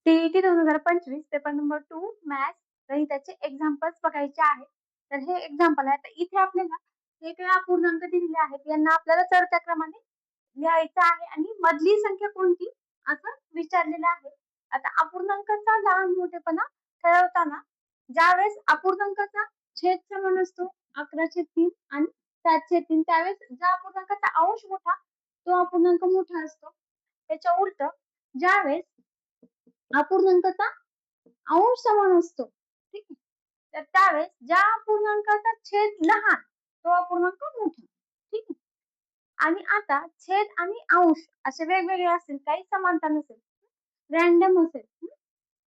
T-E-T 2025 paper number 2 maths गणिताचे examples बघायचे आहेत. तर हे एक्झाम्पल आहे. तर इथे आपल्याला हे काही अपूर्णांक दिलेले आहेत. यांना आपल्याला चढत्या क्रमाने लिहायचं आहे आणि मधली संख्या कोणती असं विचारलेलं आहे. आता अपूर्णांकाचा लहान मोठेपणा ठरवताना ज्यावेळेस अपूर्णांकाचा छेदसमान असतो 11/3 आणि 7/3 त्यावेळेस ज्या अपूर्णांकाचा अंश मोठा तो अपूर्णांक मोठा असतो. त्याच्या उलट ज्यावेळेस अपूर्णांकाचा अंश समान असतो, ठीक आहे, तर त्यावेळेस ज्या अपूर्णांकाचा छेद लहान तो अपूर्णांक मोठा, ठीक आहे. आणि आता छेद आणि अंश असे वेगवेगळे असतील, काही समानता नसेल, रॅन्डम असेल,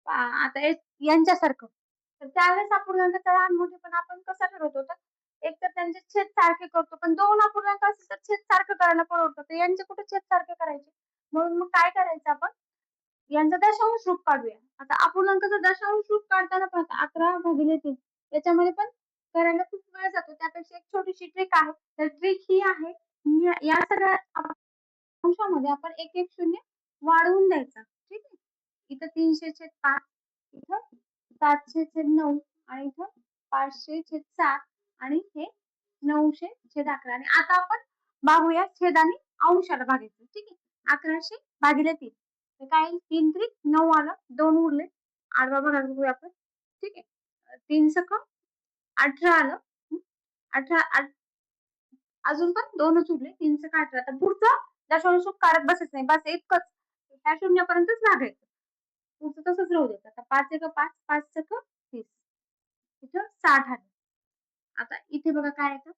आता यांच्यासारखं, तर त्यावेळेस अपूर्णांकाचा लहान मोठेपणा आपण कसा ठरवतो, तर एक तर त्यांचे छेद सारखे करतो, पण दोन अपूर्णांक असतील तर छेद सारखं करायला परवडतं, तर यांचे कुठे छेद सारखे करायचे, म्हणून मग काय करायचं आपण, यांचं दशांश रूप काढूया. आता अपूर्णांकाचं दशांश रूप काढताना पण 11/3 याच्यामध्ये पण करायला खूप वेळ जातो. त्यापेक्षा एक छोटीशी ट्रिक आहे. तर ट्रिक ही आहे, या सगळ्या अंशामध्ये आपण एक एक शून्य वाढवून द्यायचा. ठीक आहे. इथं 300/5, इथं 700/9 आणि इथं 500/7 आणि हे 900/11 आणि आता आपण बघूया छेदाने अंशाला भागायचं. ठीक आहे. 1100/3 तर काय 3 त्रिक 9 आलं, 2 उरले, आडवा भागाकार करूया आपण. ठीक आहे. 3 सक 18 आलं. 18 अजून पण 2च उरले, 3 सक 18. तर पुढचं दशांश काढत बसायचं नाही, बस इतकंच. ह्या शून्यापर्यंतच भागायचं. पुढचं तसंच राहू द्यायचं. आता 5 एक 5, 5 सक 30. इथं 60 आलं. आता इथे बघा काय येतं,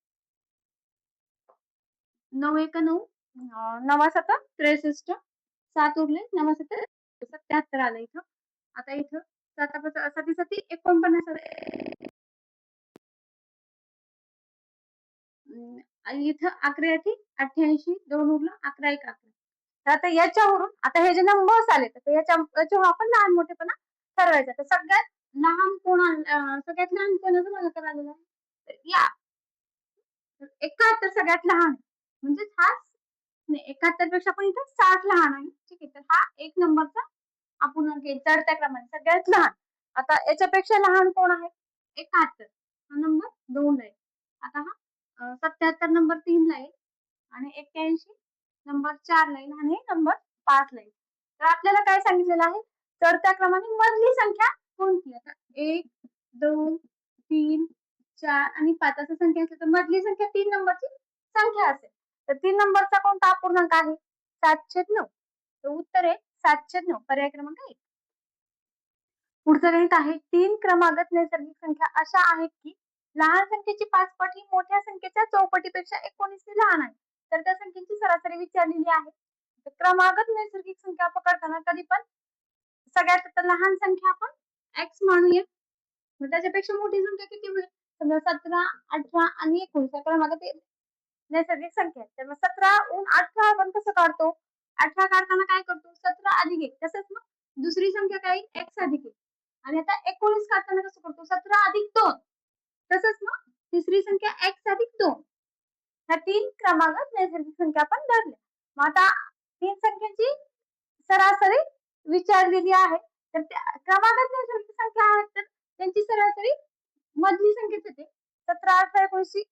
9 एक 9, 9 सक 63, 7 उरले, 9 सक 77 आलं इथं. आता इथं 7 सती 49 आणि इथं 11 येते 88, 2 उरलं, 11 एक 11. तर आता याच्यावरून आता हे जे नंबर्स आले तर याच्यावरून आपण लहान मोठेपणा ठरवायचा. तर सगळ्यात लहान सगळ्यात लहान कोणाचं मला करायला आहे, तर या 71 सगळ्यात लहान आहे. म्हणजेच हा नाही, 71 पेक्षा पण इथं 60 लहान आहे. ठीक आहे. तर हा एक नंबरचा अपूर्णांक येईल चढत्या क्रमाने सगळ्यात लहान. आता याच्यापेक्षा लहान कोण आहे, 71 हा नंबर 2 ला आहे. आता हा 77 नंबर 3 ला आहे आणि 81 नंबर 4 ला येईल आणि नंबर 5 ला येईल. तर आपल्याला काय सांगितलेलं आहे, चढत्या क्रमाने मधली संख्या कोणती. आता 1 2 3 4 आणि 5 असं संख्या असेल तर मधली संख्या 3 नंबरची संख्या असेल. तर 3 नंबरचा कोणता अपूर्णांक आहे, 7/9. तर उत्तर आहे 7/9, पर्याय क्रमांक 1. पुढचं गणित आहे, 3 क्रमागत नैसर्गिक संख्या अशा आहेत की लहान संख्येची 5 पट ही मोठ्या संख्येच्या चौपटीपेक्षा 19 ने लहान आहे. तर त्या संख्येची सरासरी विचारलेली आहे. तर क्रमागत नैसर्गिक संख्या पकडताना कधी पण सगळ्यात आता लहान संख्या आपण x मानूया. मग त्याच्यापेक्षा मोठी संख्या किती होईल, समजा 17, 18 आणि 19 या क्रमागत नैसर्गिक संख्या आहेत. तर मग 17 18 आपण कसं काढतो, 18 काढताना काय करतो, 17 अधिक 1. तसंच मग दुसरी संख्या काय येईल, x अधिक 1. आणि आता 19 काढताना कसं करतो, 17 अधिक 2. तसंच मग तिसरी संख्या x अधिक 2. ह्या 3 क्रमागत नैसर्गिक संख्या आपण धरल्या. मग आता 3 संख्यांची सरासरी विचारलेली आहे. तर त्या क्रमागत नैसर्गिक संख्या आहेत तर त्यांची सरासरी मधली संख्याच येते. 17, 18, 19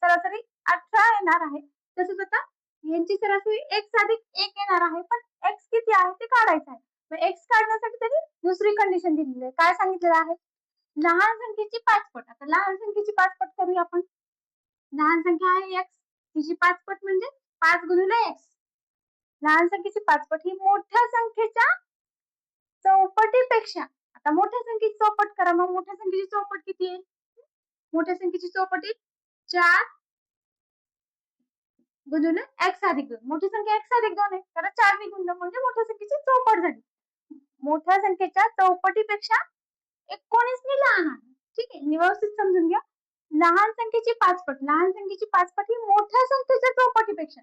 सरासरी 18 येणार आहे. तसंच आता यांची सरासरी x अधिक 1 येणार आहे. पण x किती आहे ते काढायचं आहे. मग x काढण्यासाठी त्यांनी दुसरी कंडिशन दिलेली आहे. काय सांगितलेलं आहे, लहान संख्येची 5 पट. आता लहान संख्येची 5 पट करूया आपण. लहान संख्या आहे x, तिची 5 पट म्हणजे 5 गुणिले x. लहान संख्येची 5 पट ही मोठ्या संख्येच्या चौपटीपेक्षा, आता मोठ्या संख्येची चौपट करा, मग मोठ्या संख्येची चौपट किती येईल, मोठ्या संख्येची चौपट येईल 4 गुणिले x अधिक 2. मोठी संख्या x अधिक 2 आहे, तर 4 ने गुणलं म्हणजे मोठ्या संख्येची चौपट झाली. मोठ्या संख्येच्या चौपटीपेक्षा 19 ने लहान आहे. ठीक आहे, व्यवस्थित समजून घ्या. लहान संख्येची 5 पट, लहान संख्येची 5 पट ही मोठ्या संख्येच्या चौपटीपेक्षा,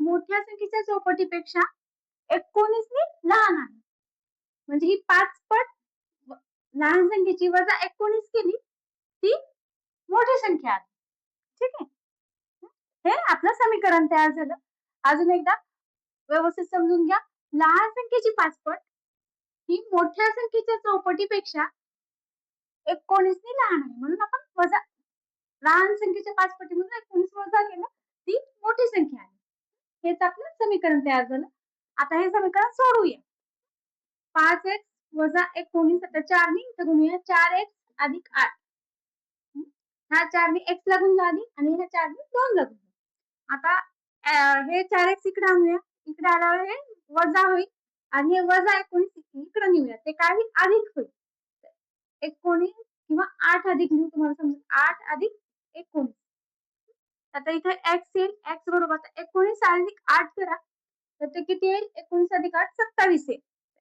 मोठ्या संख्येच्या चौपटीपेक्षा 19 ने लहान आहे. म्हणजे ही 5 पट लहान संख्येची वजा 19 केली ती मोठी संख्या आली. ठीक आहे, हे आपलं समीकरण तयार झालं. अजून एकदा व्यवस्थित समजून घ्या. लहान संख्येची 5 पट ही मोठ्या संख्येच्या चौपटीपेक्षा 19 ने लहान आहे. म्हणून आपण वजा लहान संख्येच्या 5 पटीमधून 19 वजा केलं, ती मोठी संख्या आहे. हेच आपलं समीकरण तयार झालं. आता हे समीकरण सोडवूया. 5x वजा 19 आता 4 ने इथं गुणूया 4x अधिक 8. ह्या 4 ने x ला गुणलं आधी आणि ह्या 4 ने 2 ला गुणलं. आता हे 4x इकडे आणूया. इकडे आल्यावर हे वजा होईल आणि हे वजा 19 इकडे नेऊया. ते काय होईल? अधिक होईल. 19 किंवा 8 अधिक लिहू तुम्हाला समजेल. 8 अधिक 19. आता इथे x येईल. x बरोबर आता 19 अधिक 8 करा. तर ते किती येईल? 19 अधिक 8 27 येईल.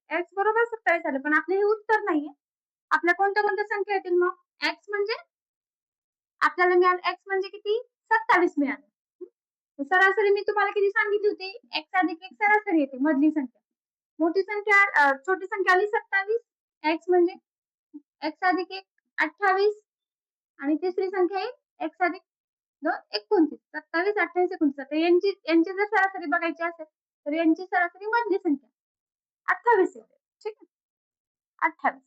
x बरोबर 27 आलं. पण आपलं हे उत्तर नाहीये. आपल्या कोणत्या कोणत्या संख्या येतील मग? x म्हणजे आपल्याला मिळालं x म्हणजे किती? 27 मिळालं. सरासरी मी तुम्हाला किती सांगितली होती? x अधिक 1 सरासरी येते मधली संख्या. मोठी संख्या छोटी संख्या आली 27. x म्हणजे x अधिक 1 28 आणि तिसरी संख्या आहे x अधिक 2 29. 27, 28, 29. तर यांची जर सरासरी बघायची असेल तर यांची सरासरी मधली संख्या 28 येते. ठीक आहे? 28.